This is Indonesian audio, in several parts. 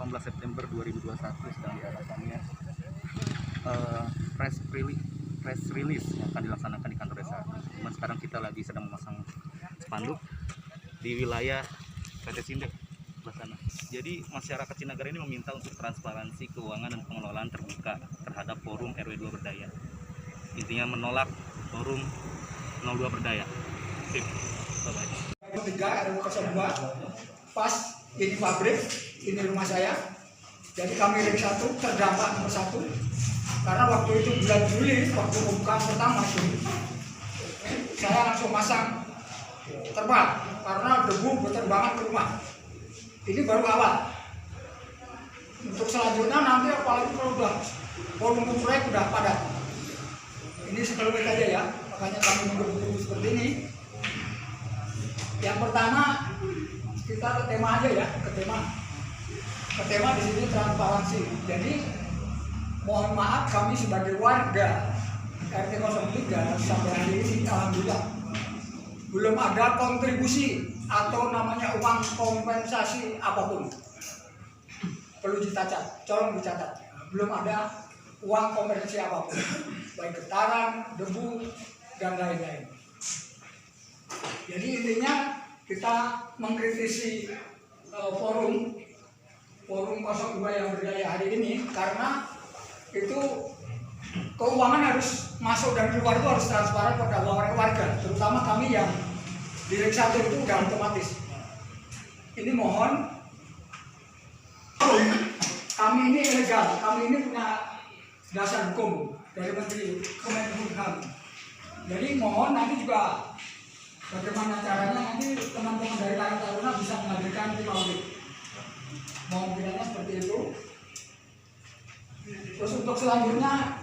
18 September 2021 sedang diadakannya press release yang akan dilaksanakan di kantor desa. Cuman sekarang kita lagi sedang memasang spanduk di wilayah PT Sindek sebelah sana. Jadi masyarakat Cinagara ini meminta untuk transparansi keuangan dan pengelolaan terbuka terhadap forum RW 2 Berdaya. Intinya menolak forum 02 Berdaya. Sip. Bye-bye. 3 RW 02 pas ini pabrik, ini rumah saya. Jadi kami ring 1 terdampak nomor 1 karena waktu itu bulan Juli waktu pembukaan pertama itu saya langsung masang terpal karena debu berterbangan ke rumah. Ini baru awal. Untuk selanjutnya nanti apalagi kalau udah volume proyek udah padat. Ini sekelumit aja ya, makanya kami menunggu seperti ini. Yang pertama kita ke tema aja ya, ke tema di sini transparansi. Jadi mohon maaf kami sebagai warga RT 03 sampai hari ini alhamdulillah belum ada kontribusi atau namanya uang kompensasi apapun. Perlu dicatat, tolong dicatat. Belum ada uang kompensasi apapun, baik getaran, debu dan lain-lain. Jadi intinya kita mengkritisi forum 02 yang berdaya hari ini karena itu keuangan harus masuk dan keluar itu harus transparan pada warga, terutama kami yang di ring 1 itu udah otomatis. Ini mohon, kami ini ilegal, kami ini punya dasar hukum dari Menteri Kemenkumham. Jadi mohon nanti juga bagaimana caranya nanti teman-teman dari Karang Taruna bisa menghadirkan tim audit. Mohon kiranya seperti itu. Terus untuk selanjutnya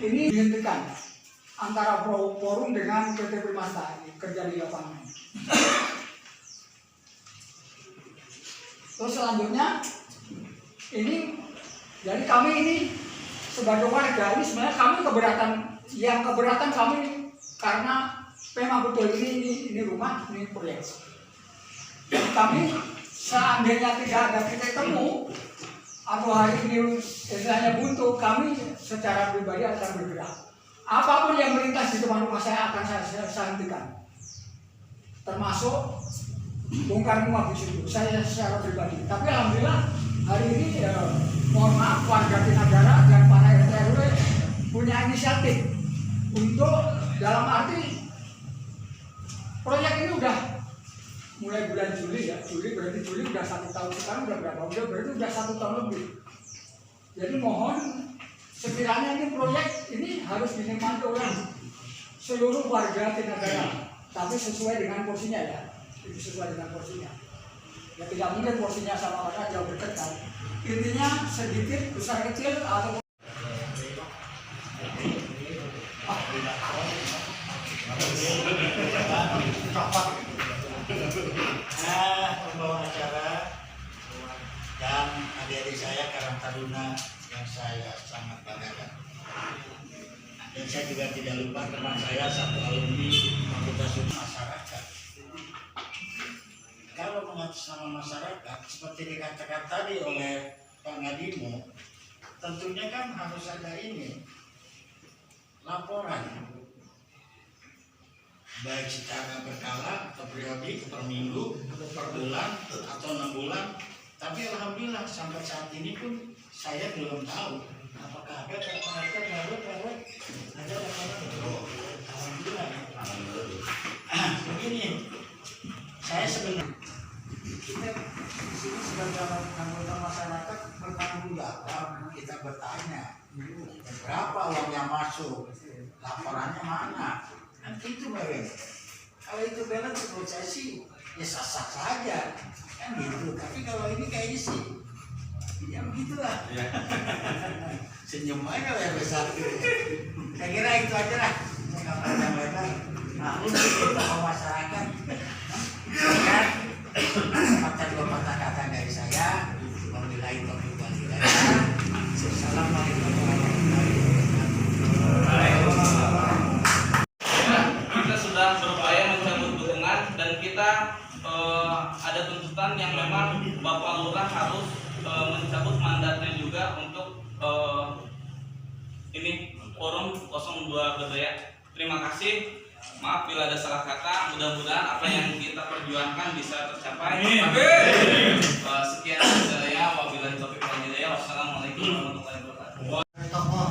ini dihentikan antara forum dengan PT Primasta kerja di lapangan. Terus selanjutnya ini jadi kami ini sebagai warga ini sebenarnya kami keberatan kami karena memang betul ini rumah, ini proyek. Jadi kami seandainya tidak ada titik temu atau hari ini istilahnya buntu, kami secara pribadi akan bergerak. Apapun yang melintas di depan rumah saya akan saya hentikan. Termasuk bongkar muat di situ, saya secara pribadi. Tapi alhamdulillah hari ini mohon maaf warga Cinagara dan para RT RW punya inisiatif untuk dalam arti proyek ini udah mulai bulan Juli ya, berarti Juli udah 1 tahun, sekarang udah berapa? Berarti udah 1 tahun lebih. Jadi mohon sekiranya ini proyek ini harus dinikmati oleh seluruh warga Cinagara, tapi sesuai dengan porsinya ya, itu sesuai dengan porsinya. Ya tidak mungkin porsinya sama orang jauh dekat kan. Intinya sedikit besar kecil atau pembawa acara dan adik-adik saya Karang Taruna yang saya sangat banggakan. Dan saya juga tidak lupa teman saya satu alumni Fakultas Hukum Masyarakat. Kalau mengatas nama masyarakat seperti dikatakan tadi oleh Pak Ngadimo, tentunya kan harus ada ini laporan, baik secara berkala atau periodik, per minggu, per bulan, atau 6 bulan. Tapi alhamdulillah sampai saat ini pun saya belum tahu apakah ada pengajar baru ada laporan. Alhamdulillah. Begini, saya sebenarnya kita di sini sebagai anggota masyarakat bertanggung jawab. Kita bertanya berapa uang yang masuk, laporannya mana. Itu beres. Kalau itu beres menurut saya sih ya sah-sah saja kan gitu. Tapi kalau ini kayaknya sih ya begitulah. Senyum aja ya besar. Saya kira itu aja lah. Nggak panjang lebar. Nah untuk kita masyarakat kan patah 2 patah kata dari saya. Wabillahi taufiq wal hidayah. Assalamualaikum warahmatullahi wabarakatuh. Sudah berupaya mencabut dukungan dan kita ada tuntutan yang memang Bapak Lurah harus mencabut mandatnya juga untuk ini forum 02 Berdaya. Terima kasih. Maaf bila ada salah kata. Mudah-mudahan apa yang kita perjuangkan bisa tercapai. Sekian dari saya. Wabillahi taufiq wal hidayah. Wassalamualaikum warahmatullahi wabarakatuh. Dari tokoh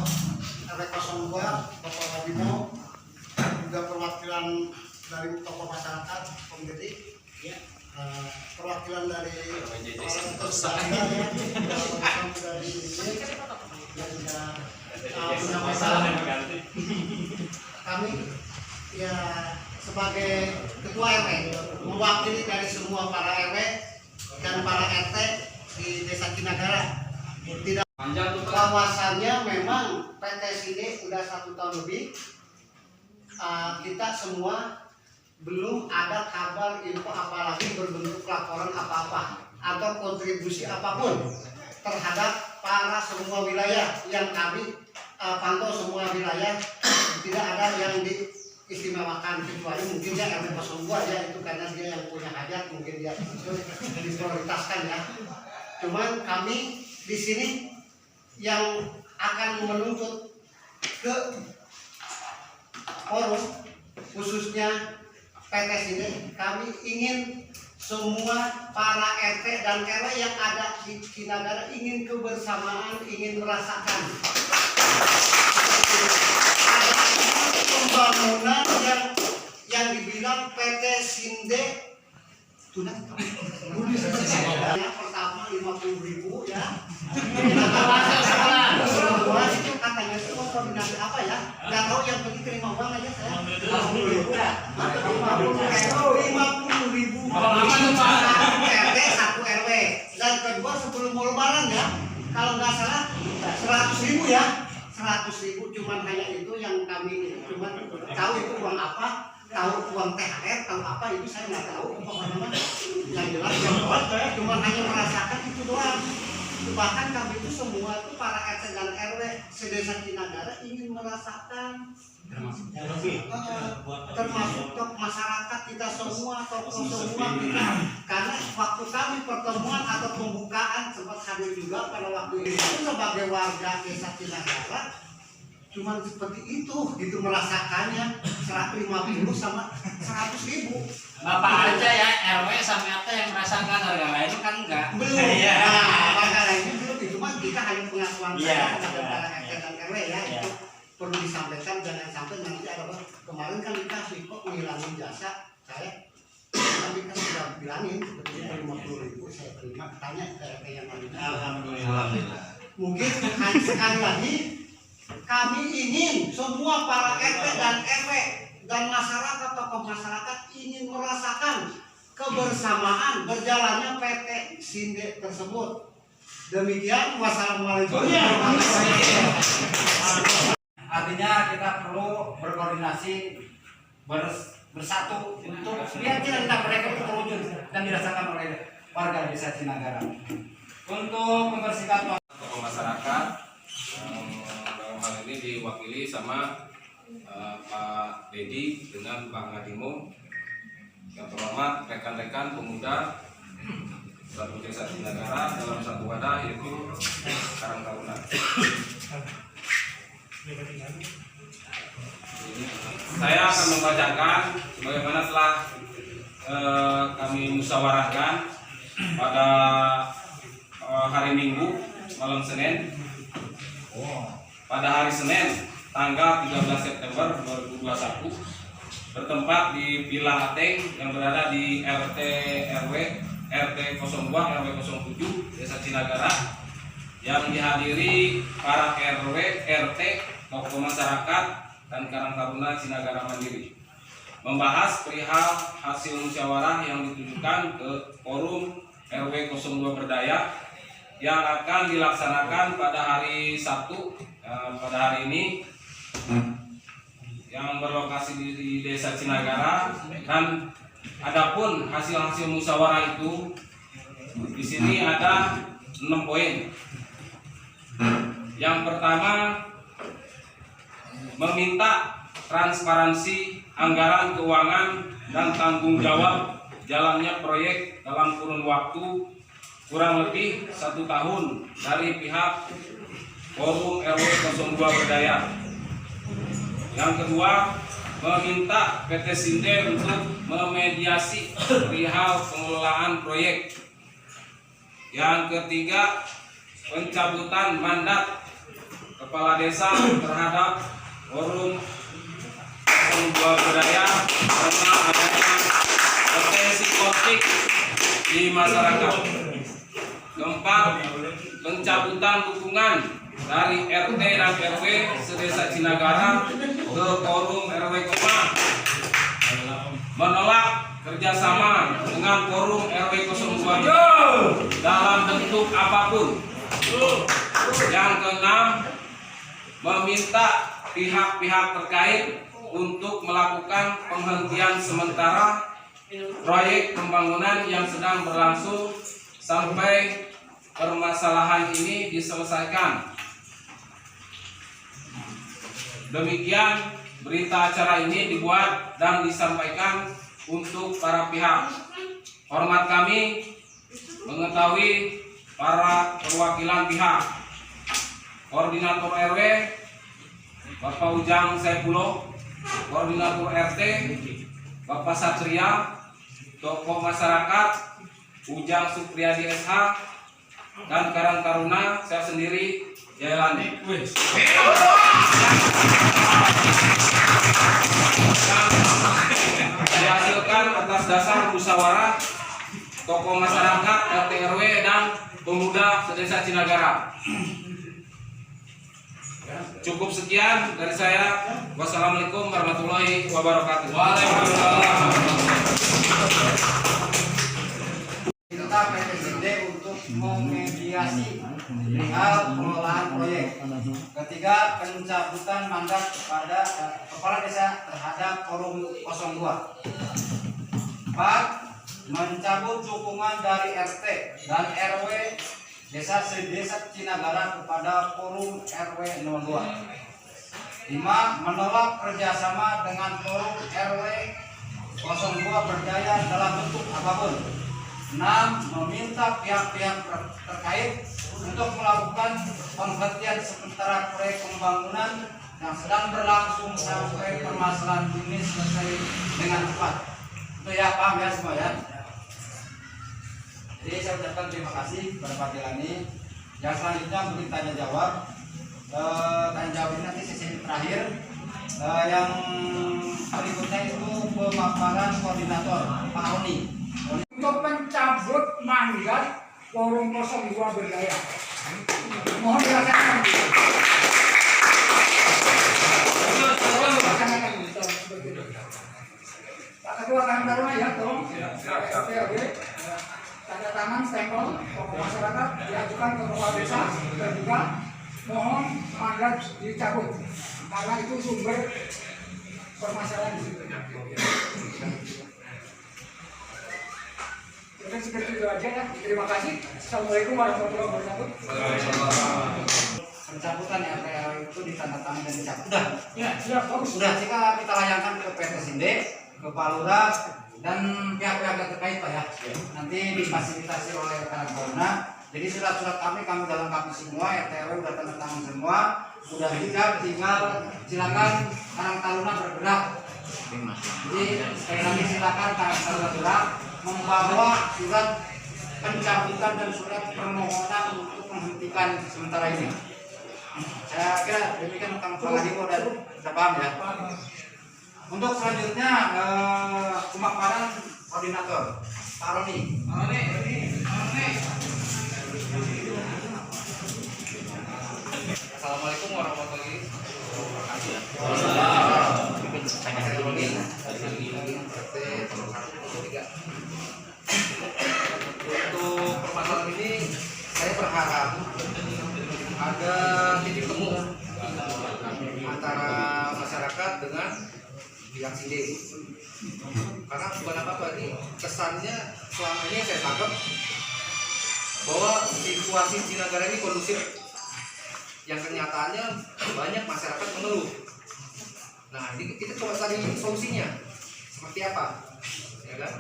RW 02, Bapak Wadimo, juga perwakilan dari tokoh masyarakat, komite, ya, perwakilan dari orang tersangka, ya, dari yang sudah punya masalah. Kami ya sebagai ketua RW mewakili dari semua para RW dan para RT di Desa Cinagara. Tidak bahwasannya memang PT Sinde sudah 1 tahun lebih, kita semua belum ada kabar info apalagi berbentuk laporan apa-apa atau kontribusi apapun terhadap para semua wilayah yang kami pantau. Semua wilayah tidak ada yang diistimewakan kecuali mungkin ya RW 02 ya, itu karena dia yang punya hajat, mungkin dia diprioritaskan ya. Cuman kami di sini yang akan menuntut ke forum khususnya PT Sinde, kami ingin semua para RT dan RW yang ada di Cinagara ingin kebersamaan, ingin merasakan ada pembangunan yang dibilang PT Sinde tunai. Pertama 50.000 ya. Kedua itu katanya itu mau koordinasi apa ya? Nggak tahu, yang penting terima uang aja saya. 50.000 ya. 50.000. Satu RT, 1 RW. Dan kedua sebelum mau lebaran ya, kalau nggak salah 100.000 ya. 100.000 cuman hanya itu yang kami cuman tahu itu uang apa. Tahu uang THR, tahu apa itu saya nggak tahu. Pokoknya yang jelas cuma hanya merasakan itu doang. Bahkan kami itu semua itu para RT dan RW sedesa Cinagara ingin merasakan, termasuk masyarakat kita semua, tokoh semua kita. Karena waktu kami pertemuan atau pembukaan sempat hadir juga pada waktu itu sebagai warga desa Cinagara. Cuman seperti itu, gitu merasakannya 150 sama 100.000. Bapak aja ya RW sama RT yang merasakan, harga lain kan enggak. Belum. Nah, harga lain belum. Itu mah kita hanya pengakuan saja kepada para RT dan RW ya. Itu perlu disampaikan, jangan sampai nanti ada kemarin kan dikasih kok ngilangin jasa saya. Kami kan sudah bilangin sebetulnya 50.000 saya terima. Tanya ke RT yang lain. Alhamdulillah. Mungkin sekali lagi kami ingin semua para RT dan RW dan masyarakat, tokoh masyarakat ingin merasakan kebersamaan berjalannya PT Sinde tersebut. Demikian, wassalamualaikum warahmatullahi wabarakatuh. Artinya kita perlu berkoordinasi bersatu untuk biar cita-cita mereka itu terwujud dan dirasakan oleh warga desa Cinagara. Untuk membersihkan tokoh masyarakat, dalam hal ini diwakili sama Pak Dedi dengan Pak Ngadimo. Yang terhormat rekan-rekan pemuda satu desa Cinagara dalam satu wadah yaitu Karang Taruna. Saya akan membacakan bagaimana telah kami musyawarahkan pada hari Minggu malam Senin. Pada hari Senin tanggal 13 September 2021 bertempat di Villa Ateng yang berada di RT RW RT 02 RW 07 Desa Cinagara, yang dihadiri para RW RT, tokoh masyarakat dan Karang Taruna Cinagara Mandiri, membahas perihal hasil musyawarah yang ditujukan ke forum RW 02 Berdaya yang akan dilaksanakan pada hari Sabtu pada hari ini, yang berlokasi di Desa Cinagara. Dan adapun hasil-hasil musyawarah itu di sini ada 6 poin. Yang pertama, meminta transparansi anggaran keuangan dan tanggung jawab jalannya proyek dalam kurun waktu kurang lebih 1 tahun dari pihak Forum RW 02 Berdaya. Yang kedua, meminta PT Sinde untuk memediasi perihal pengelolaan proyek. Yang ketiga, pencabutan mandat kepala desa terhadap Forum 02 Berdaya karena adanya potensi konflik di masyarakat. Keempat, pencabutan dukungan dari RT dan RW sedesa Cinagara ke Forum RW Koma, menolak kerjasama dengan Forum RW 02 dalam bentuk apapun. Yang keenam, meminta pihak-pihak terkait untuk melakukan penghentian sementara proyek pembangunan yang sedang berlangsung sampai permasalahan ini diselesaikan. Demikian berita acara ini dibuat dan disampaikan untuk para pihak. Hormat kami mengetahui para perwakilan pihak, Koordinator RW Bapak Ujang Saifullah, Koordinator RT Bapak Satria, tokoh masyarakat Ujang Supriyadi SH, dan Karang Taruna saya sendiri Jailani. Dihasilkan atas dasar musyawarah tokoh masyarakat, RT RW dan pemuda sedesa Cinagara. Cukup sekian dari saya. Wassalamualaikum warahmatullahi wabarakatuh. Waalaikumsalam. Minta PT Sinde untuk memediasi perihal pengelolaan proyek. Ketiga, pencabutan mandat kepada kepala desa terhadap Forum 02. 4. Mencabut dukungan dari RT dan RW Desa Cinagara kepada Forum RW 02. 5. Menolak kerjasama dengan Forum RW 02 Berdaya dalam bentuk apapun. 6. Meminta pihak-pihak terkait untuk melakukan penghentian sementara proyek pembangunan yang sedang berlangsung sampai permasalahan ini selesai dengan cepat. Itu ya, paham ya semua ya. Jadi saya ucapkan terima kasih kepada Pak Dilani. Yang selanjutnya mungkin tanya jawab. Tanya jawab ini nanti sesi terakhir. Yang berikutnya itu pemaparan koordinator Pak Roni. Untuk mencabut mandat Forum 02 Berdaya. Mohon dilaksanakan. Pak Ketua Karang Taruna ya, tolong. Oke. Tanda tangan stempel tokoh masyarakat diajukan ke kepala desa dan juga mohon mandat dicabut karena itu sumber permasalahan di situ. Mungkin seperti itu aja ya. Terima kasih. Assalamualaikum warahmatullahi wabarakatuh. Pencabutan RW itu ditandatangani dan dicabut. Sudah. Ya, sudah bagus. Sudah, jika kita layangkan ke PT Sinde, ke Pak Lurah dan pihak-pihak yang terkait Pak ya. Nanti difasilitasi oleh rekan Taruna. Jadi surat-surat kami dalam kami semua, RT RW sudah tanda tangan semua. Sudah juga tinggal silakan Karang Taruna bergerak. Jadi sekali lagi silakan Karang Taruna bergerak membawa surat pencabutan dan surat permohonan untuk menghentikan sementara ini. Saya kira demikian Kang Pangadiko dan sudah paham ya. Untuk selanjutnya pemaparan koordinator Pak Roni. Assalamualaikum warahmatullahi wabarakatuh. Untuk permasalahan ini saya berharap ada titik temu antara masyarakat dengan pihak Sinde. Karena bukan apa-apa, ini kesannya selama ini saya tangkap bahwa situasi Cinagara ini kondusif, yang kenyataannya banyak masyarakat mengeluh. Nah, ini kita coba cari solusinya seperti apa, ya kan?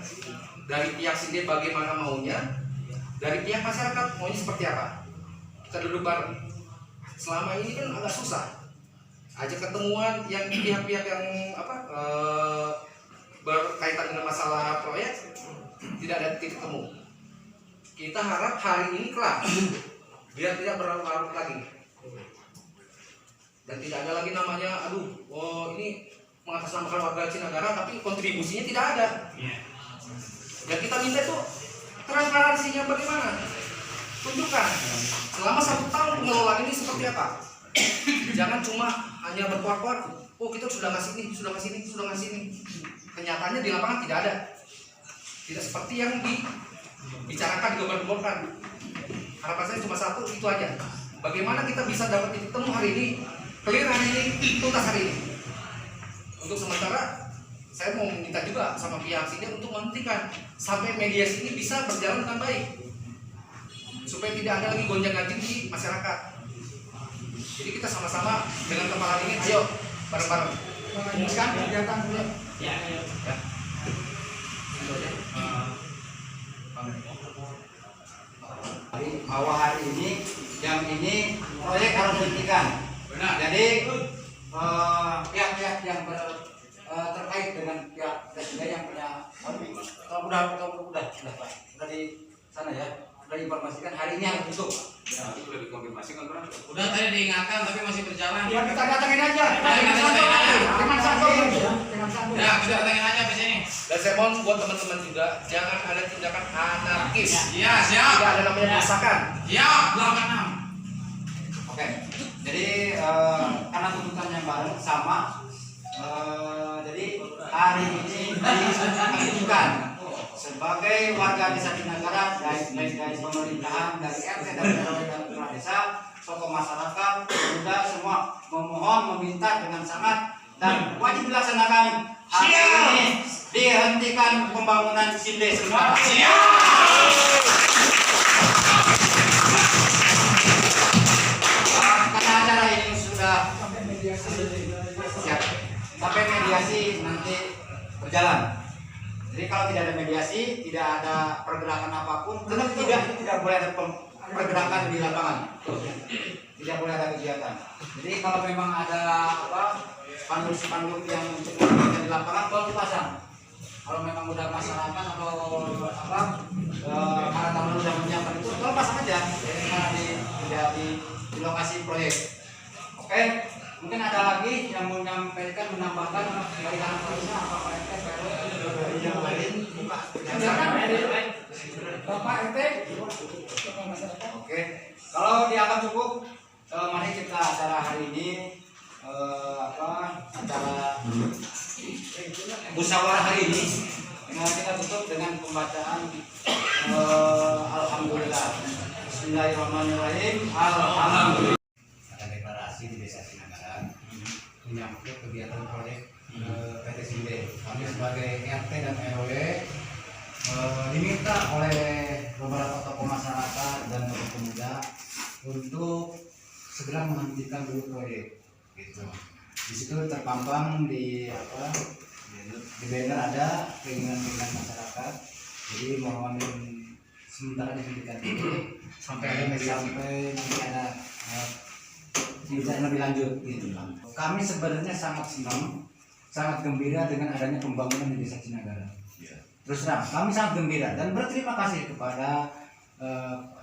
Dari pihak Sinde bagaimana maunya, Dari pihak masyarakat maunya seperti apa? Kita duduk bareng. Selama ini kan agak susah. Ajak ketemuan yang pihak-pihak yang berkaitan dengan masalah proyek tidak ada titik temu. Kita harap hari ini kelar, biar tidak berlarut-larut lagi. Dan tidak ada lagi namanya, ini mengatasnamakan warga Cinagara tapi kontribusinya tidak ada. Dan kita minta itu transparansinya bagaimana? Tunjukkan selama 1 tahun pengelolaan ini seperti apa. Jangan cuma hanya berkuar-kuar, oh kita sudah ngasih ini, sudah ngasih ini, sudah ngasih ini. Kenyataannya di lapangan tidak ada. Tidak seperti yang dibicarakan, digembar-gemborkan. Harapan saya cuma satu, itu aja. Bagaimana kita bisa dapat titik temu hari ini, clear hari ini, tuntas hari ini. Untuk sementara saya mau minta juga sama pihak sini untuk menghentikan sampai mediasi ini bisa berjalan dengan baik, supaya tidak ada lagi gonjang-ganjing di masyarakat. Jadi kita sama-sama dengan kepala dingin, ayo bareng-bareng rumuskan kegiatan dulu. Ya. Itu aja. Bahwa hari ini jam ini proyek harus dihentikan. Benar. Jadi pihak-pihak yang terkait dengan pihak presiden yang punya udah di sana ya, udah diinformasikan hari ini harus tutup. Ya, itu udah dikonfirmasi kan, Bro? Udah tadi diingatkan tapi masih berjalan. Ya kita datangin aja. Dengan santuy. Ya, kita datangin aja di sini. Dan saya mohon buat teman-teman juga jangan ada tindakan anarkis. Iya, siap. Tidak ada namanya perusakan. Siap, 86. Oke. Jadi karena tuntutan yang bareng sama, jadi hari ini diinginkan sebagai warga desa Cinagara dari pemerintahan, dari RT, dari RW, dari kepala desa, tokoh masyarakat, juga semua memohon, meminta dengan sangat dan wajib dilaksanakan hari ini dihentikan pembangunan Sinde semua. Karena acara ini sudah siap sampai mediasi nanti berjalan. Jadi kalau tidak ada mediasi, tidak ada pergerakan apapun, tetap tidak boleh ada pergerakan di lapangan, tidak boleh ada kegiatan. Jadi kalau memang ada spanduk-spanduk yang untuk kegiatan di lapangan, tolong dipasang. Kalau memang udah masyarakat atau para tamu sudah menyiapkan itu, tolong pasang aja. Jadi tidak di lokasi proyek. Oke. Mungkin ada lagi yang mau menyampaikan, menambahkan dari kanan kirinya apa Pak RT, yang lain? Bapak RT. Oke, kalau dianggap cukup, mari kita acara hari ini acara musyawarah hari ini kita tutup dengan pembacaan Alhamdulillah. Bismillahirrahmanirrahim. Alhamdulillah. Ada deklarasi di Desa Cinagara menyangkut kegiatan proyek PT Sinde. Kami sebagai RT dan RW diminta oleh beberapa tokoh masyarakat dan tokoh pemuda untuk segera menghentikan dulu proyek. Gitu. Di situ terpampang di banner ada keinginan masyarakat. Jadi mohon sementara dihentikan dulu sampai nanti ada tidak lebih lanjut gitu. Kami sebenarnya sangat senang, sangat gembira dengan adanya pembangunan di Desa Cinagara. Terus terang, kami sangat gembira dan berterima kasih kepada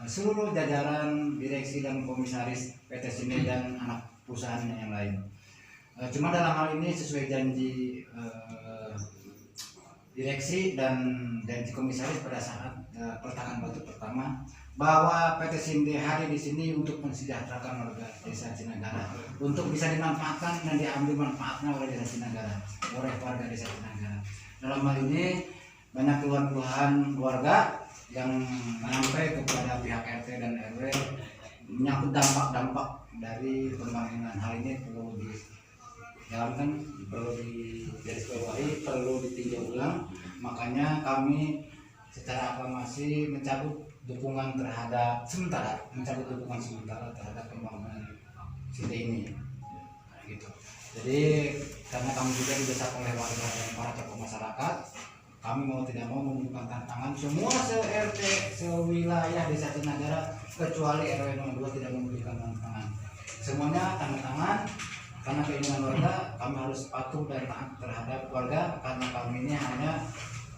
seluruh jajaran direksi dan komisaris PT Sinde dan anak perusahaannya yang lain. Cuma dalam hal ini sesuai janji direksi dan janji komisaris pada saat pertanganan batu pertama, bahwa PT Sinde hadir di sini untuk mensejahterakan warga Desa Cinagara, untuk bisa dimanfaatkan dan diambil manfaatnya oleh Desa Cinagara, oleh warga Desa Cinagara. Dalam hal ini banyak keluhan warga yang sampai kepada pihak RT dan RW menyangkut dampak-dampak dari pembangunan. Hal ini perlu dijalankan, perlu digarisbawahi, perlu ditinjau ulang. Makanya kami secara aklamasi mencabut dukungan terhadap sementara terhadap pembangunan Sinde ini. Nah, gitu. Jadi karena kami juga didesak oleh warga dan para tokoh masyarakat kami mau tidak mau membutuhkan tantangan semua se-RT sewilayah Desa Cinagara kecuali RW 02 tidak membutuhkan tantangan. Semuanya tanda tangan karena keinginan warga, kami harus patuh dan taat terhadap warga karena kami ini hanya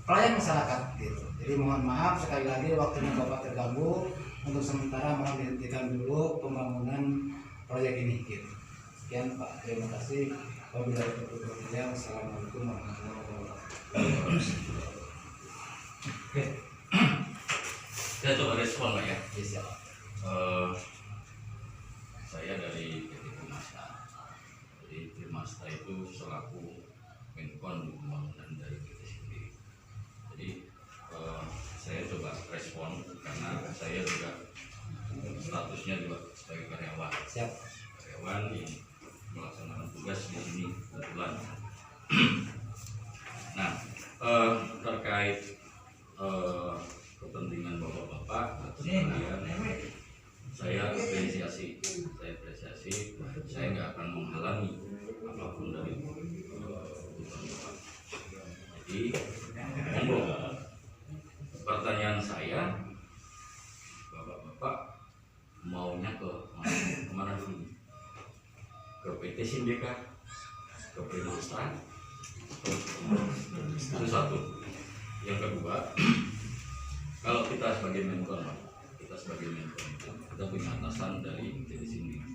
pelayan masyarakat gitu. Jadi mohon maaf sekali lagi waktunya Bapak terganggu, untuk sementara mohon dihentikan dulu pembangunan proyek ini gitu. Sekian Pak, terima kasih. Wabillahi taufiq. Wassalamualaikum warahmatullahi wabarakatuh. Oke. Saya coba respon Pak ya. Yes, ya. Saya dari PT Firmasta. Jadi Firmasta itu selaku Menkon pembangunan dari PT sendiri. Jadi saya coba respon karena saya juga statusnya juga sebagai karyawan. Siap. Karyawan yang melaksanakan tugas di sini kebetulan. Nah, terkait kepentingan bapak-bapak atau kalian, saya apresiasi, saya nggak akan menghalangi apapun dari keputusan bapak. Jadi, monggo. Pertanyaan saya, bapak-bapak maunya kemana dulu? Ke PT Sindika, ke Firmasta, itu satu. Yang kedua, kalau kita sebagai Menkon, kita punya atasan dari PT Sindika.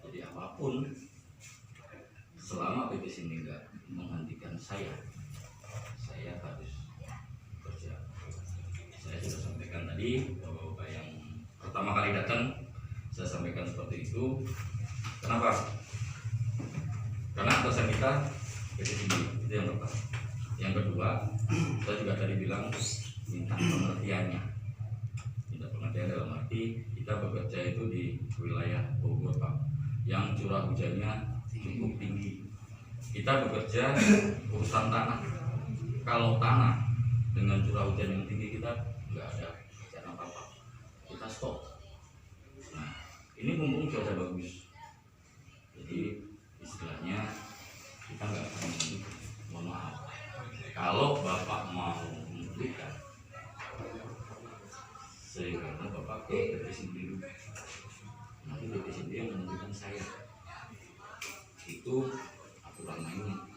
Jadi apapun, selama PT Sindika menghentikan saya harus kerja. Saya sudah sampaikan tadi, bapak yang pertama kali datang, saya sampaikan seperti itu. Kenapa? Karena atasan kita PT Sindika, itu yang pertama. Yang kedua, saya juga tadi bilang minta pengertiannya. Minta pengertian dalam arti kita bekerja itu di wilayah Bogor Pak, yang curah hujannya cukup tinggi. Kita bekerja urusan tanah. Kalau tanah dengan curah hujan yang tinggi kita nggak ada kerjaan apa-apa, kita stop. Nah, ini mumpung cuaca bagus, jadi istilahnya kita nggak akan menunggu. Mohon maaf, kalau bapak mau memberikan, sehingga bapak ke PT sendiri, nanti PT sendiri yang menentukan saya. Itu aturan mainnya,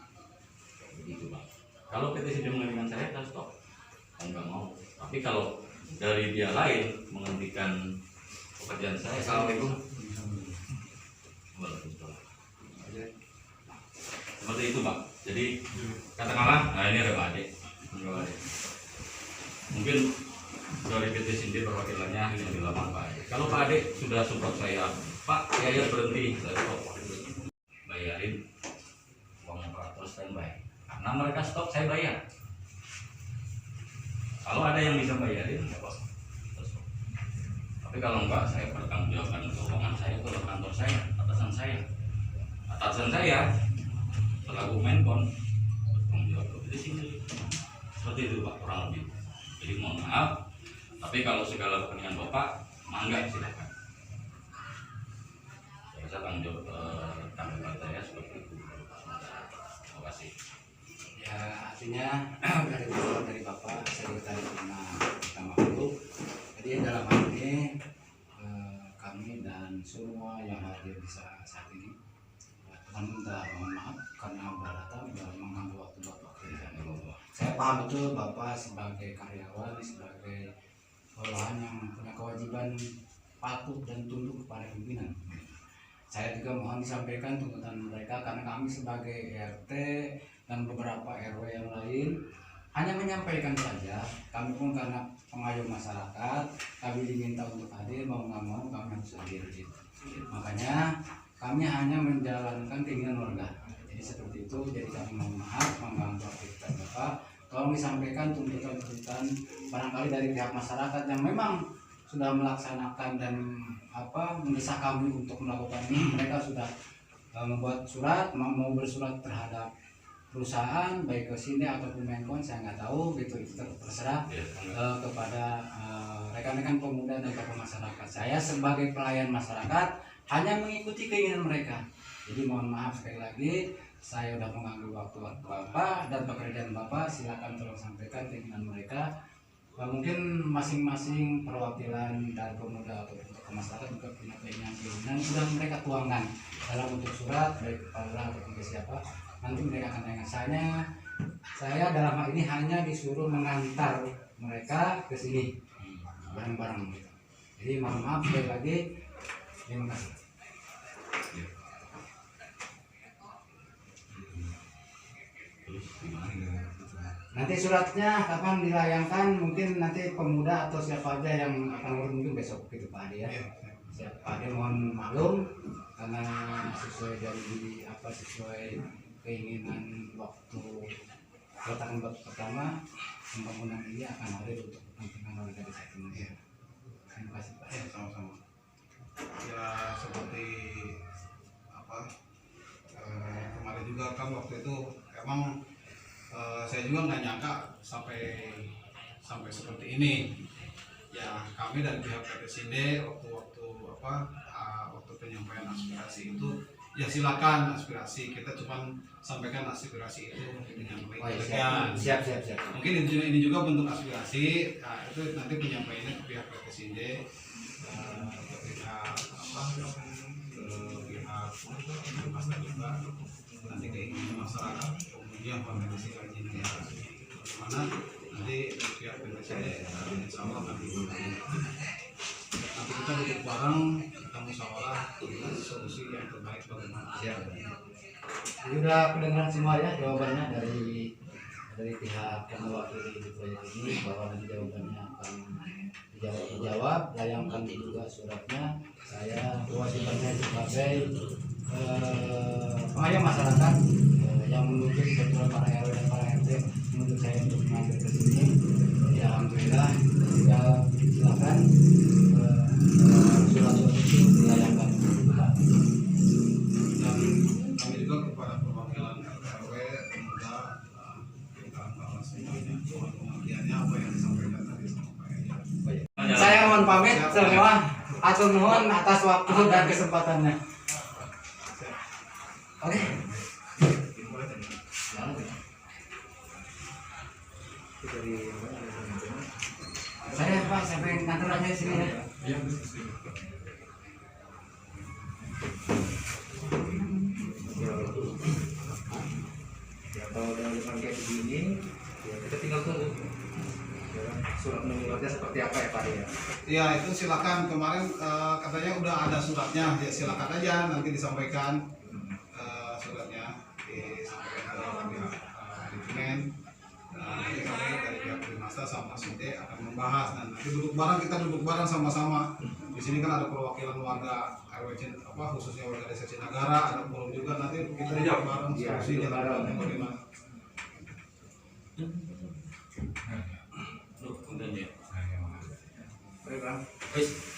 begitu Pak. Kalau PT sendiri menghentikan saya, kita stop. Kan nggak mau. Tapi kalau dari dia lain menghentikan pekerjaan saya, assalamualaikum. Waalaikumsalam. Seperti itu Pak. Jadi katakanlah, nah ini ada Pak Ade. Mungkin dari PT Sindika perwakilannya yang di lapangan Pak Ade. Kalau Pak Ade sudah support saya, Pak, saya berhenti, saya stop. Bayarin uang operator standby. Karena mereka stop, saya bayar. Kalau ada yang bisa bayarin, ya Pak, kita stop. Tapi kalau enggak, saya pertanggungjawabkan keuangan saya ke kantor saya, atasan saya. Atasan saya selaku Menkon bertanggung jawab ke sini. Seperti itu Pak, kurang lebih. Jadi mohon maaf, tapi kalau segala kepentingan Bapak, mangga silakan. Saya rasa tanggapan saya seperti itu. Terima kasih. Ya artinya dari Bapak Sekretaris Utama itu, jadi dalam hal ini kami dan semua yang hadir di saat ini minta mohon maaf karena berdatang dan mengganggu waktu Bapak kerja. Saya paham betul Bapak sebagai karyawan, sebagai bawahan yang punya kewajiban patuh dan tunduk kepada pimpinan. Saya juga mohon disampaikan tuntutan mereka karena kami sebagai RT dan beberapa RW yang lain hanya menyampaikan saja. Kami pun karena pengayuh masyarakat, kami diminta untuk hadir, mau nggak mau kami harus hadir. Makanya kami hanya menjalankan keinginan warga. Jadi seperti itu. Jadi kami mohon maaf mengganggu aktivitas Bapak. Tolong disampaikan tuntutan-tuntutan barangkali dari pihak masyarakat yang memang sudah melaksanakan dan mendesak kami untuk melakukan ini. Mereka sudah membuat surat, mau bersurat terhadap perusahaan baik ke sini ataupun Menkon, saya nggak tahu gitu, itu terserah kepada rekan-rekan pemuda dan tokoh masyarakat. Saya sebagai pelayan masyarakat hanya mengikuti keinginan mereka. Jadi mohon maaf sekali lagi, saya sudah mengganggu waktu Bapak dan pekerjaan Bapak. Silakan tolong sampaikan keinginan mereka. Mungkin masing-masing perwakilan dari pemuda atau untuk masyarakat juga punya keinginan sudah mereka tuangkan dalam bentuk surat baik kepada ataupun ke siapa. Nanti mereka akan tanya. Saya dalam hal ini hanya disuruh mengantar mereka ke sini bareng-bareng. Jadi mohon maaf sekali lagi. Terima kasih. Nanti suratnya kapan dilayangkan, mungkin nanti pemuda atau siapa aja yang akan urus mungkin besok gitu Pak Ade ya. Siap Pak Ade, mohon maklum karena sesuai keinginan waktu peletakan batu pertama pembangunan ini akan hadir untuk kepentingan warga desa ini. Terima kasih Pak. Sama-sama. Ya seperti kemarin juga kan waktu itu emang saya juga nggak nyangka sampai seperti ini. Ya kami dari pihak PT Sinde waktu penyampaian aspirasi itu ya silakan aspirasi, kita cuma sampaikan aspirasi itu dengan baik. Siap. Mungkin ini juga bentuk aspirasi. Nah, itu nanti penyampaiannya ke pihak PT Sinde, ke pihak masyarakat juga, nanti keinginan masyarakat, kemudian kondisi kajiannya mana nanti pihak PT Sinde insya Allah nanti kita duduk bareng, kita musyawarah dengan solusi yang terbaik bagaimana. Ini udah kedengaran semua ya jawabannya dari pihak yang mewakili di proyek ini, bahwa nanti jawabannya akan dijawab, layangkan juga suratnya. Saya kewajibannya sebagai pengayom masyarakat yang menuntut kebetulan para RW dan para RT menuntut saya untuk mengambil ke sini. Ya alhamdulillah, silakan surat-surat itu dilayangkan. Dan kami juga kepada perwakilan RW pemuda bahwa semuanya pengertiannya apa yang disampaikan tadi sama Pak Edi. Saya mohon pamit semua, atur nuhun atas waktu dan kesempatannya. Oke. Saya Pak, sampai kantor aja sini ya. Kalau dengan kayak begini, ya kita tinggal tunggu surat menyuratnya seperti apa ya Pak ya. Ya itu silakan, kemarin katanya udah ada suratnya, ya silakan aja nanti disampaikan suratnya, disampaikan oleh pihak manajemen. Nanti kami dari pihak Primasta sama Sinde akan membahas, dan nanti kita duduk bareng sama-sama. Di sini kan ada perwakilan warga RW khususnya warga desa Cinagara, ada forum juga, nanti kita duduk bareng solusinya bagaimana.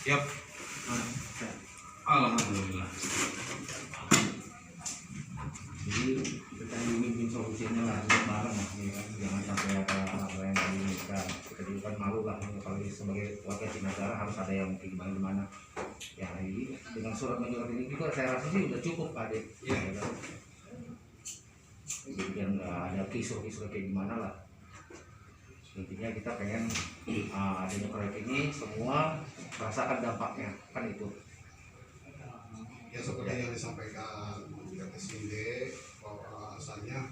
Siap. Alhamdulillah. Jadi kita bikin solusinya lah bareng ya kan, jangan sampai apa yang diinginkan. Kita juga kan malu lah kalau sebagai warga Cinagara harus ada yang gimana. Ya ini dengan surat menyurat ini juga saya rasa sih udah cukup Pak Ade. Ya kan. Jadi biar nggak ada kisruh-kisruh kayak gimana lah. Intinya kita pengen adanya proyek ini semua merasakan dampaknya, kan itu. Ya seperti yang disampaikan PT Sinde, bahwa asalnya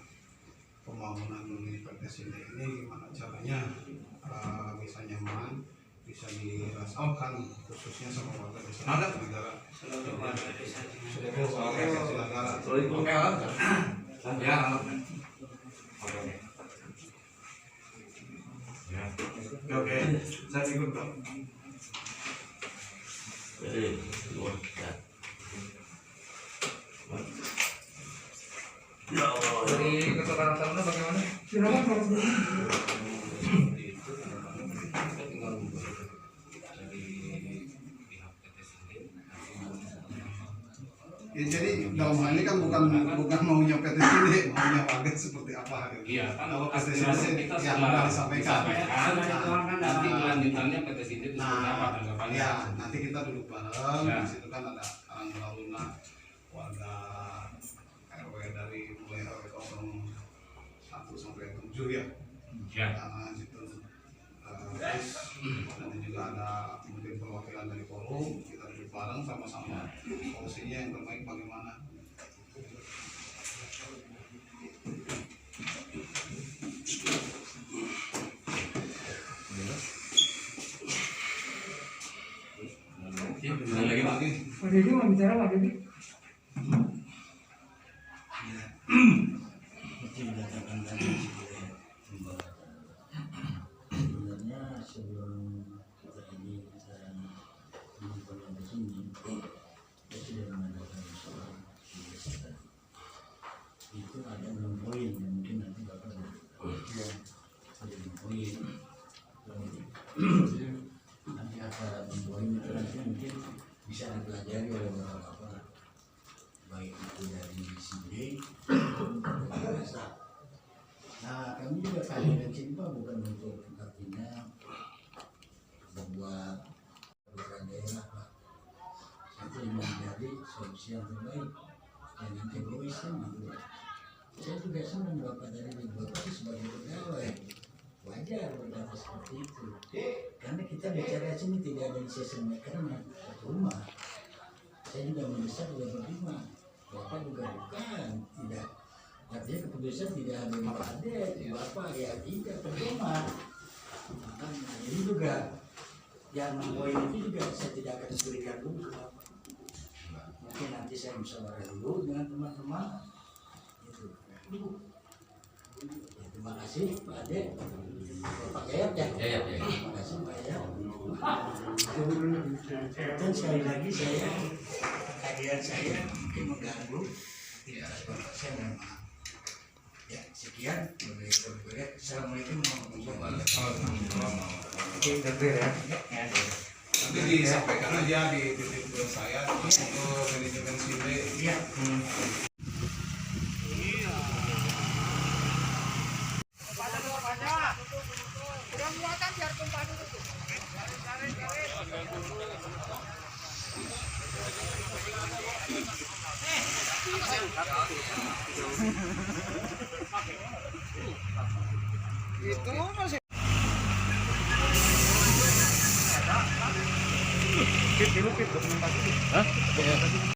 pembangunan PT Sinde ini gimana caranya bisa nyaman, bisa dirasakan khususnya sama warga desa Cinagara. Oke, saya ikut Pak. Dari ketua Taruna bagaimana? Silakan Pak. Ya, jadi dalam hal ini kan bukan maunya PT Sinde, maunya warga seperti apa gitu. Iya, kan Kalau PT aspirasi Sinde kita ya sudah sudah disampaikan. Nanti kelanjutannya PT Sinde itu seperti apa Nah, tanggapannya? ya nanti kita duduk bareng. Ya. Di situ kan ada Karang Launa, warga Julia. Ya. Gitu. Terus nanti juga ada mungkin perwakilan dari forum, kita duduk bareng sama-sama solusinya yang terbaik bagaimana. Lagi. Pak Deddy mau bicara, Pak Deddy. Seperti dikatakan tadi sebenarnya sebelum kita mengumpulkan di sini, kita sudah mengadakan soal itu ada 6 poin yang mungkin nanti Bapak ada 6 poin. Nanti acara 6 poin itu nanti mungkin bisa dipelajari oleh Bapak-Bapak, baik itu dari sini maupun dari desa. Nah, kami juga kalian cinta bukan untuk artinya membuat peraturan daerah, Pak. Itu menjadi solusi yang terbaik, jangan egois kan gitu. Saya juga senang Bapak dari Bapak itu sebagai pegawai, wajar berkata seperti itu. Karena kita bicara sini tidak ada yang saya sampaikan rumah. Saya juga mendesak juga berlima. Bapak juga bukan tidak. Artinya keputusan tidak ada yang padat. Bapak ya tidak pedoman. Makanya ini juga yang poin itu juga saya tidak akan berikan dulu ke Bapak. Mungkin nanti saya musyawarah dulu dengan teman-teman. Itu. Ya, terima kasih Pak Ade. Pak Yayat ya. Terima kasih Pak Yayat. Dan sekali lagi saya kehadiran saya mungkin mengganggu. Tidak saya mohon maaf. Ya sekian. Assalamualaikum warahmatullahi wabarakatuh. Nanti disampaikan aja di titik saya untuk manajemen sini. Iya. Itu masih. Fit, dokumentasi. Hah?